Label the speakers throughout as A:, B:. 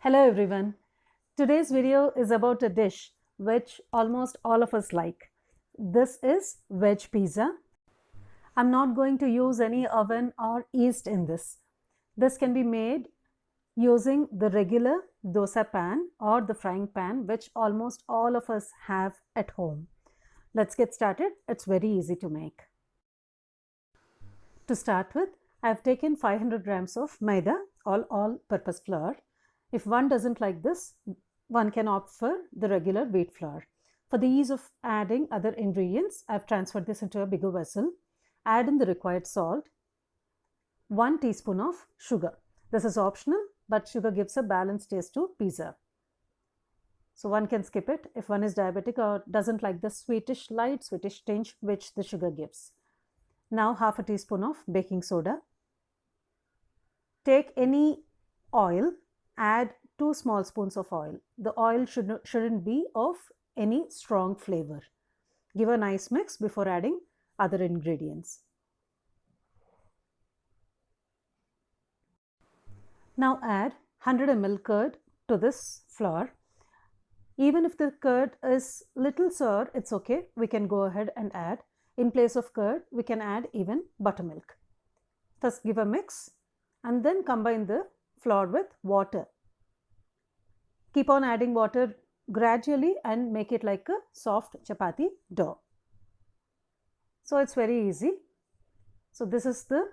A: Hello everyone. Today's video is about a dish which almost all of us like. This is veg pizza. I'm not going to use any oven or yeast in this. This can be made using the regular dosa pan or the frying pan which almost all of us have at home. Let's get started. It's very easy to make. To start with, I have taken 500 grams of maida, all-purpose flour. If one doesn't like this, one can opt for the regular wheat flour. For the ease of adding other ingredients, I have transferred this into a bigger vessel. Add in the required salt, 1 teaspoon of sugar. This is optional, but sugar gives a balanced taste to pizza. So one can skip it if one is diabetic or doesn't like the light sweetish tinge which the sugar gives. Now half a teaspoon of baking soda. Take any oil. Add 2 small spoons of oil. The oil shouldn't be of any strong flavor. Give a nice mix before adding other ingredients. Now add 100 ml curd to this flour. Even if the curd is little sour, it's okay. We can go ahead and add. In place of curd, we can add even buttermilk. First give a mix and then combine the flour with water. Keep on adding water gradually and make it like a soft chapati dough. So it's very easy. So this is the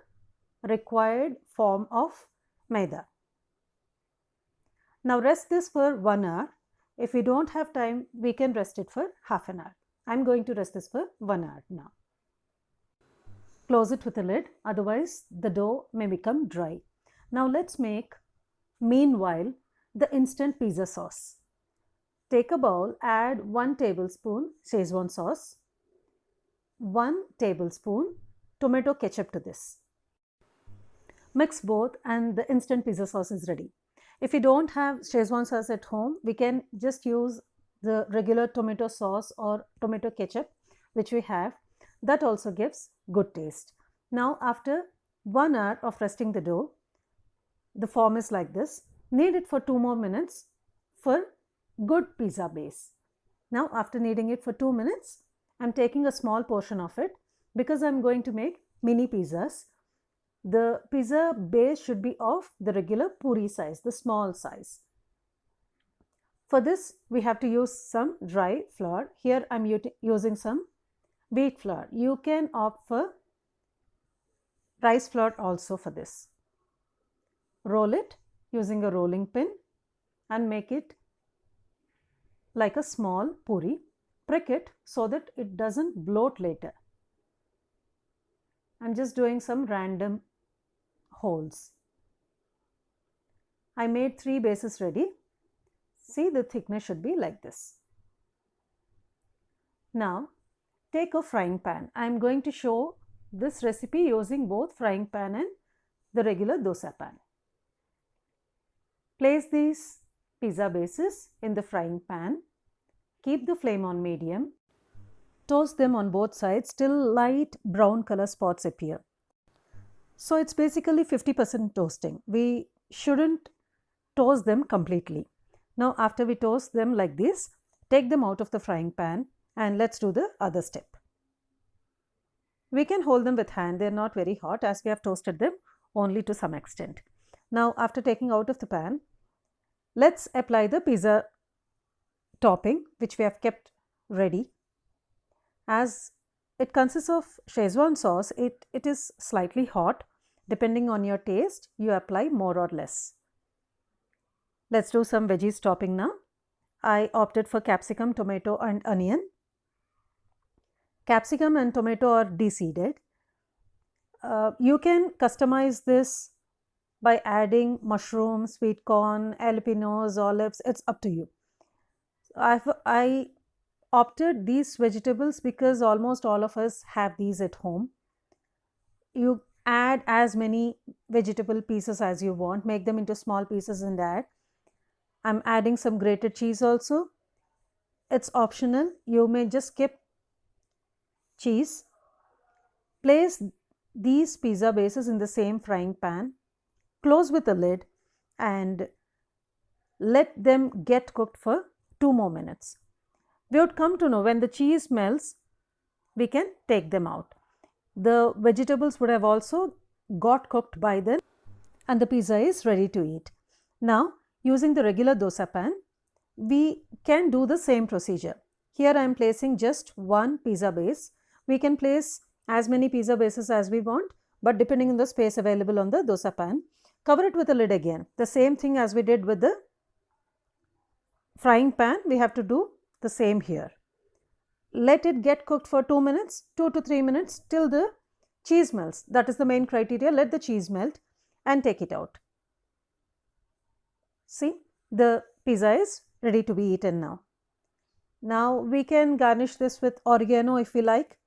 A: required form of maida. Now rest this for 1 hour. If we don't have time, we can rest it for half an hour. I'm going to rest this for 1 hour now. Close it with a lid, otherwise the dough may become dry. Now let's make, meanwhile, the instant pizza sauce. Take a bowl, add 1 tablespoon Szechuan sauce, 1 tablespoon tomato ketchup to this. Mix both and the instant pizza sauce is ready. If you don't have Szechuan sauce at home, we can just use the regular tomato sauce or tomato ketchup which we have. That also gives good taste. Now after 1 hour of resting the dough, the form is like this. Knead it for 2 more minutes for good pizza base. Now after kneading it for 2 minutes, I'm taking a small portion of it because I'm going to make mini pizzas. The pizza base should be of the regular puri size, the small size. For this, we have to use some dry flour. Here I'm using some wheat flour. You can opt for rice flour also for this. Roll it using a rolling pin and make it like a small puri. Prick it so that it doesn't bloat later. I'm just doing some random holes. I made 3 bases ready. See, the thickness should be like this. Now take a frying pan. I'm going to show this recipe using both frying pan and the regular dosa pan. Place these pizza bases in the frying pan. Keep the flame on medium. Toast them on both sides till light brown color spots appear. So it's basically 50% toasting. We shouldn't toast them completely. Now after we toast them like this, take them out of the frying pan and let's do the other step. We can hold them with hand. They're not very hot as we have toasted them only to some extent. Now after taking out of the pan, let's apply the pizza topping which we have kept ready. As it consists of Szechuan sauce, it is slightly hot. Depending on your taste, you apply more or less. Let's do some veggies topping now. I opted for capsicum, tomato and onion. Capsicum and tomato are de-seeded. You can customize this by adding mushrooms, sweet corn, jalapenos, olives. It's up to you. I opted these vegetables because almost all of us have these at home. You add as many vegetable pieces as you want. Make them into small pieces and add. I'm adding some grated cheese also. It's optional. You may just skip cheese. Place these pizza bases in the same frying pan. Close with the lid and let them get cooked for 2 more minutes. We would come to know when the cheese melts, we can take them out. The vegetables would have also got cooked by then and the pizza is ready to eat. Now, using the regular dosa pan, we can do the same procedure. Here I am placing just one pizza base. We can place as many pizza bases as we want, but depending on the space available on the dosa pan, cover it with a lid again. The same thing as we did with the frying pan, we have to do the same here. Let it get cooked for 2 minutes, 2 to 3 minutes till the cheese melts. That is the main criteria. Let the cheese melt and take it out. See, the pizza is ready to be eaten now. Now we can garnish this with oregano if we like,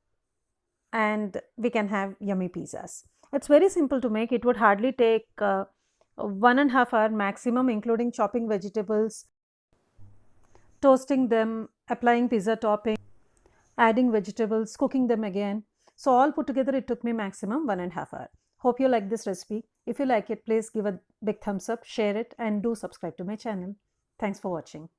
A: and we can have yummy pizzas. It's very simple to make. It would hardly take 1.5 hours maximum, including chopping vegetables, toasting them, applying pizza topping, adding vegetables, cooking them again. So all put together it took me maximum 1.5 hours. Hope you like this recipe. If you like it, please give a big thumbs up, share it and do subscribe to my channel. Thanks for watching.